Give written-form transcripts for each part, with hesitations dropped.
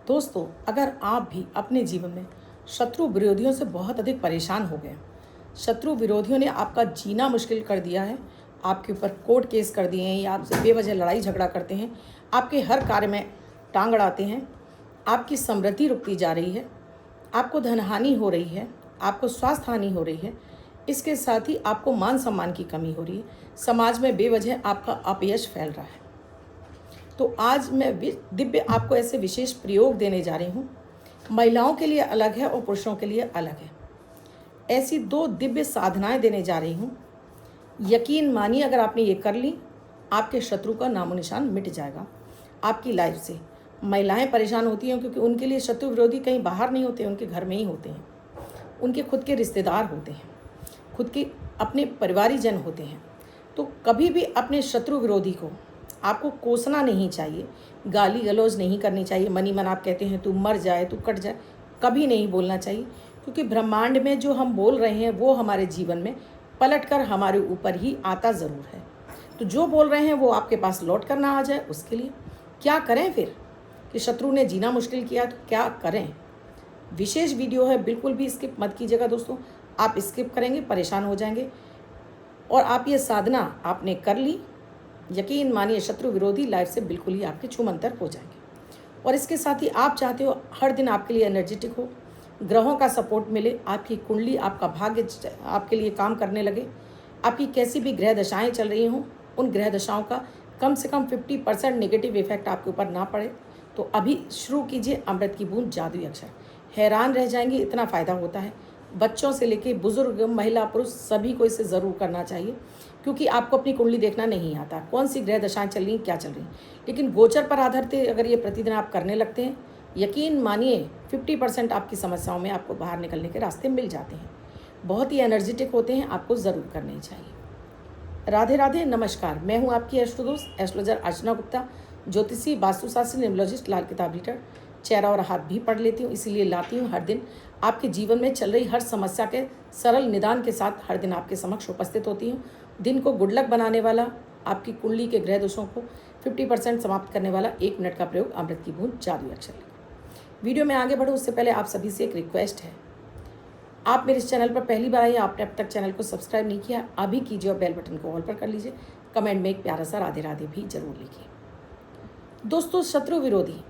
दोस्तों, अगर आप भी अपने जीवन में शत्रु विरोधियों से बहुत अधिक परेशान हो गए, शत्रु विरोधियों ने आपका जीना मुश्किल कर दिया है, आपके ऊपर कोर्ट केस कर दिए हैं या आपसे बेवजह लड़ाई झगड़ा करते हैं, आपके हर कार्य में टांग अड़ाते हैं, आपकी समृद्धि रुकती जा रही है, आपको धनहानि हो रही है, आपको स्वास्थ्य हानि हो रही है, इसके साथ ही आपको मान सम्मान की कमी हो रही है, समाज में बेवजह आपका अपयश फैल रहा है। तो आज मैं दिव्य आपको ऐसे विशेष प्रयोग देने जा रही हूँ। महिलाओं के लिए अलग है और पुरुषों के लिए अलग है। ऐसी 2 दिव्य साधनाएं देने जा रही हूँ। यकीन मानिए, अगर आपने ये कर ली, आपके शत्रु का नामो निशान मिट जाएगा आपकी लाइफ से। महिलाएं परेशान होती हैं क्योंकि उनके लिए शत्रु विरोधी कहीं बाहर नहीं होते, उनके घर में ही होते हैं। उनके खुद के रिश्तेदार होते हैं, खुद के अपने परिवारीजन होते हैं। तो कभी भी अपने शत्रु विरोधी को आपको कोसना नहीं चाहिए, गाली गलौज नहीं करनी चाहिए। मनी मन आप कहते हैं तू मर जाए, तू कट जाए, कभी नहीं बोलना चाहिए, क्योंकि ब्रह्मांड में जो हम बोल रहे हैं वो हमारे जीवन में पलटकर हमारे ऊपर ही आता ज़रूर है। तो जो बोल रहे हैं वो आपके पास लौट कर ना आ जाए, उसके लिए क्या करें फिर कि शत्रु ने जीना मुश्किल किया तो क्या करें। विशेष वीडियो है, बिल्कुल भी स्किप मत कीजिएगा दोस्तों। आप स्किप करेंगे परेशान हो जाएंगे। और आप ये साधना आपने कर ली, यकीन मानिए शत्रु विरोधी लाइफ से बिल्कुल ही आपके छूमंतर हो जाएंगे। और इसके साथ ही आप चाहते हो हर दिन आपके लिए एनर्जेटिक हो, ग्रहों का सपोर्ट मिले, आपकी कुंडली, आपका भाग्य आपके लिए काम करने लगे, आपकी कैसी भी ग्रह दशाएँ चल रही हों, उन ग्रह दशाओं का कम से कम 50% नेगेटिव इफेक्ट आपके ऊपर ना पड़े, तो अभी शुरू कीजिए अमृत की बूंद जादुई अक्षर। हैरान रह जाएंगे, इतना फ़ायदा होता है। बच्चों से लेके बुजुर्ग, महिला, पुरुष सभी को इसे ज़रूर करना चाहिए, क्योंकि आपको अपनी कुंडली देखना नहीं आता, कौन सी ग्रह दशाएं चल रही हैं, क्या चल रही हैं। लेकिन गोचर पर आधारित अगर ये प्रतिदिन आप करने लगते हैं, यकीन मानिए 50% आपकी समस्याओं में आपको बाहर निकलने के रास्ते मिल जाते हैं। बहुत ही एनर्जेटिक होते हैं, आपको ज़रूर करने चाहिए। राधे राधे, नमस्कार। मैं हूँ आपकी एस्ट्रो दोस्त एस्ट्रोलॉजर अर्चना गुप्ता, ज्योतिषी, वास्तुशास्त्री, न्यूमरोलॉजिस्ट, लाल किताब रीडर। चेहरा और हाथ भी पढ़ लेती हूँ, इसीलिए लाती हूँ हर दिन आपके जीवन में चल रही हर समस्या के सरल निदान के साथ हर दिन आपके समक्ष उपस्थित होती हूँ। दिन को गुड लक बनाने वाला, आपकी कुंडली के ग्रह दोषों को 50% समाप्त करने वाला 1 मिनट का प्रयोग, अमृत की बूंद जादुई अक्षर। वीडियो में आगे बढ़ूँ उससे पहले आप सभी से एक रिक्वेस्ट है। आप मेरे इस चैनल पर पहली बार आए, आपने अब तक चैनल को सब्सक्राइब नहीं किया, अभी कीजिए और बेल बटन को ऑल पर कर लीजिए। कमेंट में एक प्यारा सा राधे राधे भी जरूर लिखिए। दोस्तों, शत्रु विरोधी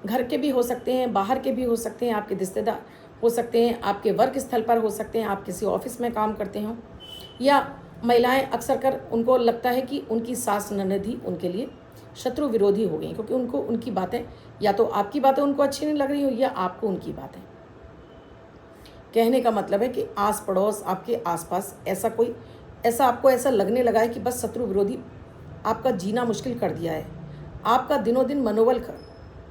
घर के भी हो सकते हैं, बाहर के भी हो सकते हैं, आपके रिश्तेदार हो सकते हैं, आपके वर्क स्थल पर हो सकते हैं, आप किसी ऑफिस में काम करते हो, या महिलाएं अक्सर कर उनको लगता है कि उनकी सास ननद उनके लिए शत्रु विरोधी हो गई, क्योंकि उनको उनकी बातें, या तो आपकी बातें उनको अच्छी नहीं लग रही हो या आपको उनकी बातें। कहने का मतलब है कि आस पड़ोस, आपके आसपास ऐसा आपको ऐसा लगने लगा है कि बस शत्रु विरोधी आपका जीना मुश्किल कर दिया है, आपका दिनों दिन मनोबल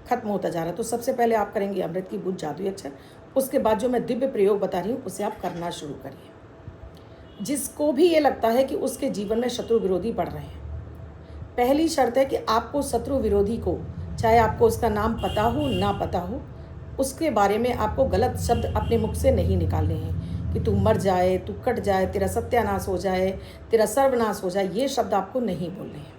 खत्म होता जा रहा है। तो सबसे पहले आप करेंगे अमृत की बूंद जादुई अक्षर। उसके बाद जो मैं दिव्य प्रयोग बता रही हूँ उसे आप करना शुरू करिए। जिसको भी ये लगता है कि उसके जीवन में शत्रु विरोधी बढ़ रहे हैं, पहली शर्त है कि आपको शत्रु विरोधी को, चाहे आपको उसका नाम पता हो ना पता हो, उसके बारे में आपको गलत शब्द अपने मुख से नहीं निकालने हैं कि तू मर जाए, तू कट जाए, तेरा सत्यानाश हो जाए, तेरा सर्वनाश हो जाए। ये शब्द आपको नहीं बोलने हैं।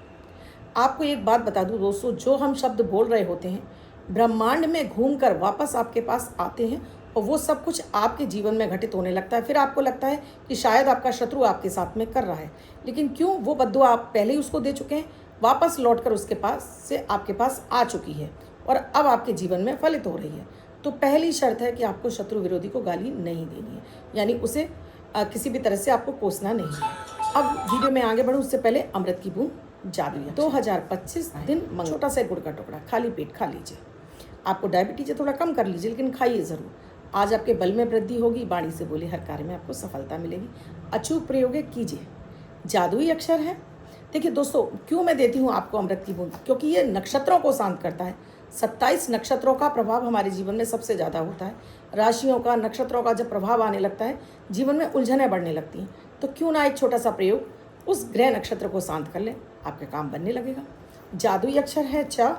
आपको एक बात बता दूं दोस्तों, जो हम शब्द बोल रहे होते हैं ब्रह्मांड में घूमकर वापस आपके पास आते हैं और वो सब कुछ आपके जीवन में घटित होने लगता है। फिर आपको लगता है कि शायद आपका शत्रु आपके साथ में कर रहा है, लेकिन क्यों, वो बद्दुआ आप पहले ही उसको दे चुके हैं, वापस लौटकर उसके पास से आपके पास आ चुकी है और अब आपके जीवन में फलित हो रही है। तो पहली शर्त है कि आपको शत्रु विरोधी को गाली नहीं देनी है, यानी उसे किसी भी तरह से आपको कोसना नहीं है। अब वीडियो में आगे बढ़ूँ उससे पहले अमृत की बूंद जादुई 2025 दिन मंगल, छोटा सा गुड़ का टुकड़ा खाली पेट खा लीजिए। आपको डायबिटीज है, थोड़ा कम कर लीजिए, लेकिन खाइए ज़रूर। आज आपके बल में वृद्धि होगी, वाणी से बोले हर कार्य में आपको सफलता मिलेगी। अचूक प्रयोग कीजिए, जादुई अक्षर है। देखिए दोस्तों, क्यों मैं देती हूँ आपको अमृत की बूंद, क्योंकि ये नक्षत्रों को शांत करता है। 27 नक्षत्रों का प्रभाव हमारे जीवन में सबसे ज़्यादा होता है। राशियों का, नक्षत्रों का जब प्रभाव आने लगता है, जीवन में उलझनें बढ़ने लगती हैं। तो क्यों ना एक छोटा सा प्रयोग उस ग्रह नक्षत्र को शांत कर लें, आपके काम बनने लगेगा। जादुई अक्षर है चा,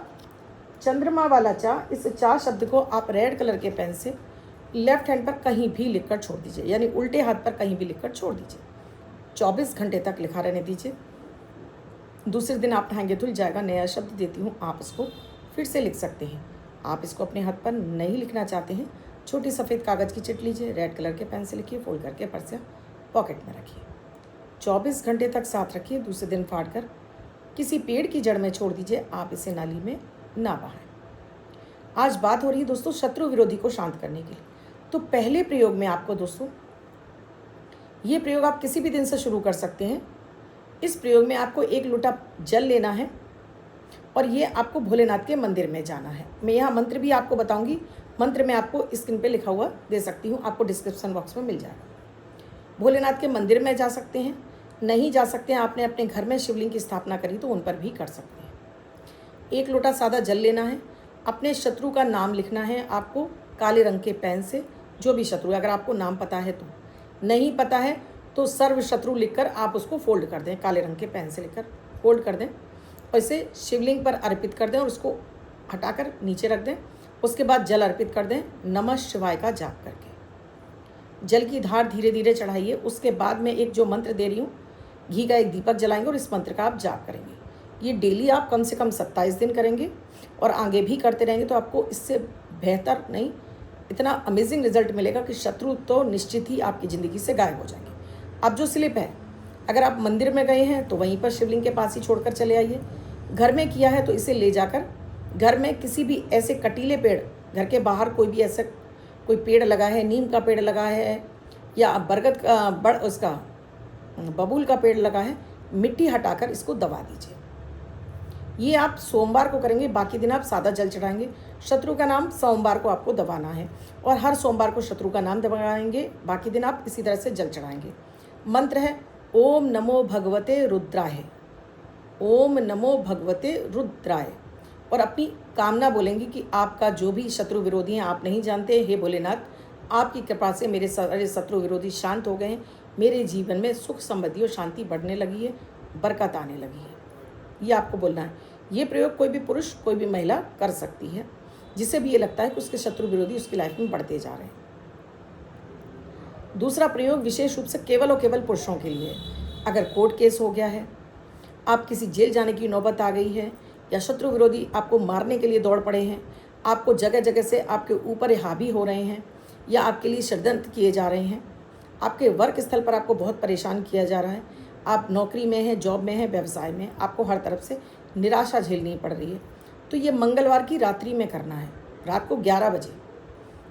चंद्रमा वाला चा। इस चा शब्द को आप रेड कलर के पेन से लेफ्ट हैंड पर कहीं भी लिखकर छोड़ दीजिए, यानी उल्टे हाथ पर कहीं भी लिखकर छोड़ दीजिए। 24 घंटे तक लिखा रहने दीजिए। दूसरे दिन आप नहाएंगे धुल जाएगा। नया शब्द देती हूँ, आप उसको फिर से लिख सकते हैं। आप इसको अपने हाथ पर नहीं लिखना चाहते हैं, छोटी सफ़ेद कागज़ की चिट लीजिए, रेड कलर के पेन से लिखिए, फोल्ड करके पर्स या पॉकेट में रखिए। 24 घंटे तक साथ रखिए, दूसरे दिन फाड़ कर किसी पेड़ की जड़ में छोड़ दीजिए। आप इसे नाली में ना बहाएं। आज बात हो रही है दोस्तों शत्रु विरोधी को शांत करने की। तो पहले प्रयोग में आपको दोस्तों, ये प्रयोग आप किसी भी दिन से शुरू कर सकते हैं। इस प्रयोग में आपको 1 लोटा जल लेना है और ये आपको भोलेनाथ के मंदिर में जाना है। मैं यहाँ मंत्र भी आपको बताऊंगी, मंत्र मैं आपको स्क्रीन पे लिखा हुआ दे सकती हूँ, आपको डिस्क्रिप्शन बॉक्स में मिल जाएगा। भोलेनाथ के मंदिर में जा सकते हैं, नहीं जा सकते हैं, आपने अपने घर में शिवलिंग की स्थापना करी तो उन पर भी कर सकते हैं। 1 लोटा सादा जल लेना है, अपने शत्रु का नाम लिखना है आपको काले रंग के पेन से, जो भी शत्रु है, अगर आपको नाम पता है तो, नहीं पता है तो सर्व शत्रु लिखकर आप उसको फोल्ड कर दें, काले रंग के पेन से लिखकर फोल्ड कर दें और इसे शिवलिंग पर अर्पित कर दें और उसको हटाकर नीचे रख दें। उसके बाद जल अर्पित कर दें, नमः शिवाय का जाप करके। जल की धार धीरे धीरे चढ़ाइए। उसके बाद मैं एक जो मंत्र दे रही हूँ, घी का एक दीपक जलाएंगे और इस मंत्र का आप जाप करेंगे। ये डेली आप कम से कम 27 दिन करेंगे और आगे भी करते रहेंगे तो आपको इससे बेहतर नहीं, इतना अमेजिंग रिजल्ट मिलेगा कि शत्रु तो निश्चित ही आपकी ज़िंदगी से गायब हो जाएंगे। अब जो स्लिप है, अगर आप मंदिर में गए हैं तो वहीं पर शिवलिंग के पास ही छोड़कर चले आइए। घर में किया है तो इसे ले जाकर घर में किसी भी ऐसे कटीले पेड़, घर के बाहर कोई भी ऐसा कोई पेड़ लगा है, नीम का पेड़ लगा है या बरगद का उसका बबूल का पेड़ लगा है, मिट्टी हटाकर इसको दबा दीजिए। ये आप सोमवार को करेंगे, बाकी दिन आप सादा जल चढ़ाएंगे। शत्रु का नाम सोमवार को आपको दबाना है और हर सोमवार को शत्रु का नाम दबाएंगे, बाकी दिन आप इसी तरह से जल चढ़ाएंगे। मंत्र है ओम नमो भगवते रुद्राय, ओम नमो भगवते रुद्राय, और अपनी कामना बोलेंगे कि आपका जो भी शत्रु विरोधी हैं आप नहीं जानते, हे भोलेनाथ आपकी कृपा से मेरे सारे शत्रु विरोधी शांत हो गए हैं, मेरे जीवन में सुख समृद्धि और शांति बढ़ने लगी है, बरकत आने लगी है। ये आपको बोलना है। ये प्रयोग कोई भी पुरुष कोई भी महिला कर सकती है, जिसे भी ये लगता है कि उसके शत्रु विरोधी उसकी लाइफ में बढ़ते जा रहे हैं। दूसरा प्रयोग विशेष रूप से केवल और केवल पुरुषों के लिए। अगर कोर्ट केस हो गया है, आप किसी जेल जाने की नौबत आ गई है या शत्रु विरोधी आपको मारने के लिए दौड़ पड़े हैं, आपको जगह जगह से आपके ऊपर हावी हो रहे हैं या आपके लिए षड्यंत्र किए जा रहे हैं, आपके वर्क स्थल पर आपको बहुत परेशान किया जा रहा है, आप नौकरी में हैं, जॉब में हैं, व्यवसाय में, आपको हर तरफ से निराशा झेलनी पड़ रही है, तो ये मंगलवार की रात्रि में करना है। रात को 11 बजे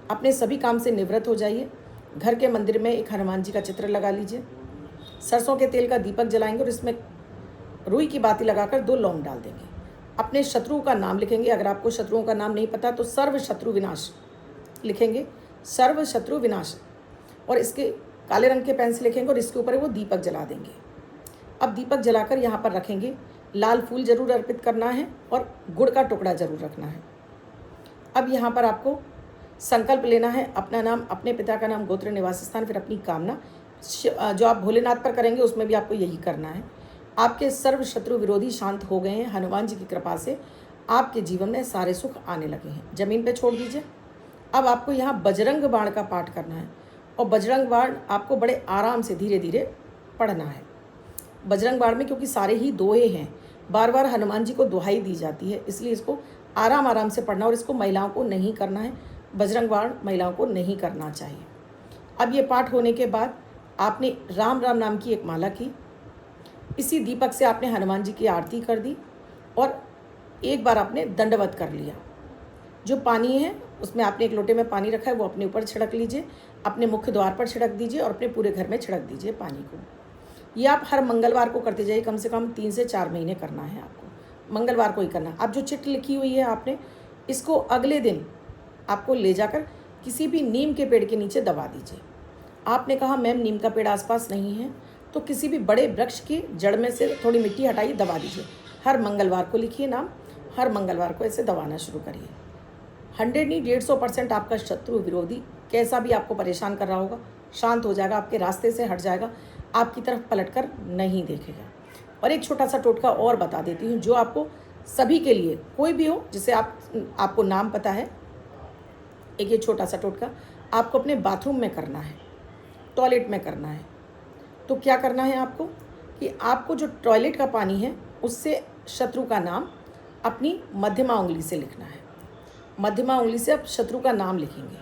अपने सभी काम से निवृत्त हो जाइए। घर के मंदिर में एक हनुमान जी का चित्र लगा लीजिए, सरसों के तेल का दीपक जलाएंगे और इसमें रुई की बाती लगाकर 2 लौंग डाल देंगे। अपने शत्रुओं का नाम लिखेंगे। अगर आपको शत्रुओं का नाम नहीं पता तो सर्व शत्रु विनाश लिखेंगे, सर्व शत्रु विनाश, और इसके काले रंग के पेन से लिखेंगे और इसके ऊपर वो दीपक जला देंगे। अब दीपक जलाकर यहाँ पर रखेंगे। लाल फूल जरूर अर्पित करना है और गुड़ का टुकड़ा जरूर रखना है। अब यहाँ पर आपको संकल्प लेना है, अपना नाम, अपने पिता का नाम, गोत्र, निवास स्थान, फिर अपनी कामना। जो आप भोलेनाथ पर करेंगे उसमें भी आपको यही करना है। आपके सर्व शत्रु विरोधी शांत हो गए हैं हनुमान जी की कृपा से, आपके जीवन में सारे सुख आने लगे हैं। जमीन पे छोड़ दीजिए। अब आपको यहाँ बजरंग बाण का पाठ करना है और बजरंग बाण आपको बड़े आराम से धीरे धीरे पढ़ना है। बजरंग बाण में क्योंकि सारे ही दोहे हैं, बार बार हनुमान जी को दुहाई दी जाती है, इसलिए इसको आराम आराम से पढ़ना और इसको महिलाओं को नहीं करना है। बजरंग बाण महिलाओं को नहीं करना चाहिए। अब ये पाठ होने के बाद आपने राम राम नाम की एक माला की, इसी दीपक से आपने हनुमान जी की आरती कर दी और एक बार आपने दंडवत कर लिया। जो पानी है उसमें आपने एक लोटे में पानी रखा है, वो अपने ऊपर छिड़क लीजिए, अपने मुख्य द्वार पर छिड़क दीजिए और अपने पूरे घर में छिड़क दीजिए पानी को। ये आप हर मंगलवार को करते जाइए, कम से कम 3 से 4 महीने करना है आपको, मंगलवार को ही करना। अब जो चिट लिखी हुई है आपने, इसको अगले दिन आपको ले जाकर किसी भी नीम के पेड़ के नीचे दबा दीजिए। आपने कहा मैम नीम का पेड़ आसपास नहीं है, तो किसी भी बड़े वृक्ष की जड़ में से थोड़ी मिट्टी हटाइए, दबा दीजिए। हर मंगलवार को लिखिए नाम, हर मंगलवार को ऐसे दबाना शुरू करिए। 100 नहीं 150% आपका शत्रु विरोधी कैसा भी आपको परेशान कर रहा होगा शांत हो जाएगा, आपके रास्ते से हट जाएगा, आपकी तरफ पलटकर नहीं देखेगा। और एक छोटा सा टोटका और बता देती हूँ, जो आपको सभी के लिए, कोई भी हो जिसे आपको नाम पता है। एक ये छोटा सा टोटका आपको अपने बाथरूम में करना है, टॉयलेट में करना है। तो क्या करना है आपको कि आपको जो टॉयलेट का पानी है उससे शत्रु का नाम अपनी मध्यमा उंगली से लिखना है। मध्यमा उंगली से आप शत्रु का नाम लिखेंगे।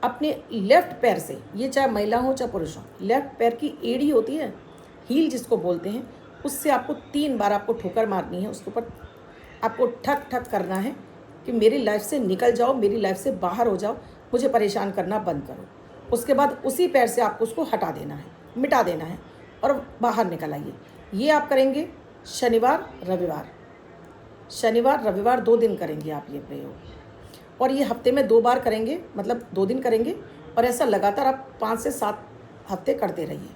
अपने लेफ्ट पैर से, ये चाहे महिला हो चाहे पुरुष हो, लेफ्ट पैर की एड़ी होती है, हील जिसको बोलते हैं, उससे आपको 3 बार आपको ठोकर मारनी है। उसके ऊपर आपको ठक ठक करना है कि मेरी लाइफ से निकल जाओ, मेरी लाइफ से बाहर हो जाओ, मुझे परेशान करना बंद करो। उसके बाद उसी पैर से आपको उसको हटा देना है, मिटा देना है और बाहर निकल आइए। ये आप करेंगे शनिवार रविवार, शनिवार रविवार 2 दिन करेंगे आप ये प्रयोग, और ये हफ्ते में 2 बार करेंगे, मतलब 2 दिन करेंगे, और ऐसा लगातार आप 5 से 7 हफ्ते करते रहिए।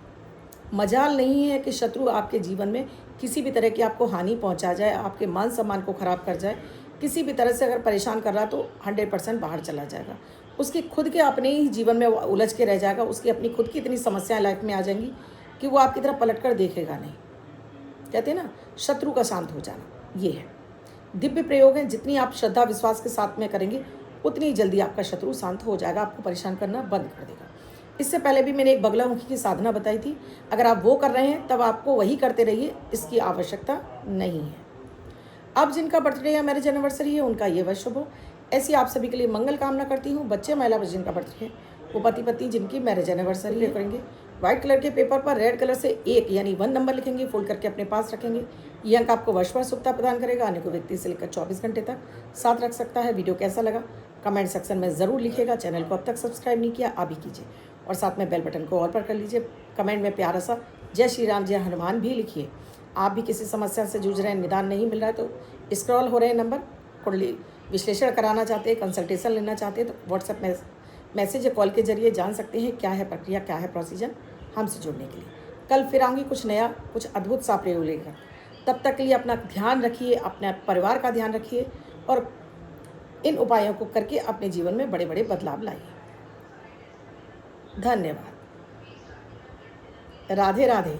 मजाल नहीं है कि शत्रु आपके जीवन में किसी भी तरह की आपको हानि पहुंचा जाए, आपके मान सम्मान को ख़राब कर जाए, किसी भी तरह से अगर परेशान कर रहा तो 100% बाहर चला जाएगा। उसकी खुद के अपने ही जीवन में उलझ के रह जाएगा, उसकी अपनी खुद की इतनी समस्याएं लाइफ में आ जाएंगी कि वो आपकी तरफ पलट कर देखेगा नहीं। कहते हैं ना, शत्रु का शांत हो जाना, ये है दिव्य प्रयोग है। जितनी आप श्रद्धा विश्वास के साथ में करेंगे उतनी जल्दी आपका शत्रु शांत हो जाएगा, आपको परेशान करना बंद कर देगा। इससे पहले भी मैंने एक बगलामुखी की साधना बताई थी, अगर आप वो कर रहे हैं तब आपको वही करते रहिए, इसकी आवश्यकता नहीं है। अब जिनका बर्थडे या मैरिज एनिवर्सरी है उनका ये वर्ष शुभ हो, ऐसी आप सभी के लिए मंगल कामना करती हूँ। बच्चे महिला जिनका बर्थडे है वो पति पत्नी जिनकी मैरिज एनिवर्सरी करेंगे, व्हाइट कलर के पेपर पर रेड कलर से 1 यानी 1 नंबर लिखेंगे, फोल्ड करके अपने पास रखेंगे। ये अंक आपको वर्ष भर शुभता प्रदान करेगा, आने को व्यक्ति से लेकर 24 घंटे तक साथ रख सकता है। वीडियो कैसा लगा कमेंट सेक्शन में ज़रूर लिखिएगा। चैनल को अब तक सब्सक्राइब नहीं किया अभी कीजिए, और साथ में बेल बटन को ऑल पर कर लीजिए। कमेंट में प्यारा सा जय श्री राम जय हनुमान भी लिखिए। आप भी किसी समस्या से जूझ रहे हैं, निदान नहीं मिल रहा है तो स्क्रॉल हो रहे नंबर, कुंडली विश्लेषण कराना चाहते हैं, कंसल्टेशन लेना चाहते हैं तो व्हाट्सएप में मैसेज या कॉल के जरिए जान सकते हैं क्या है प्रक्रिया, क्या है प्रोसीजर हमसे जुड़ने के लिए। कल फिर आऊँगी कुछ नया, कुछ अद्भुत सा प्रयोग लेकर। तब तक के लिए अपना ध्यान रखिए, अपने परिवार का ध्यान रखिए, और इन उपायों को करके अपने जीवन में बड़े बड़े बदलाव लाइए। धन्यवाद। राधे राधे।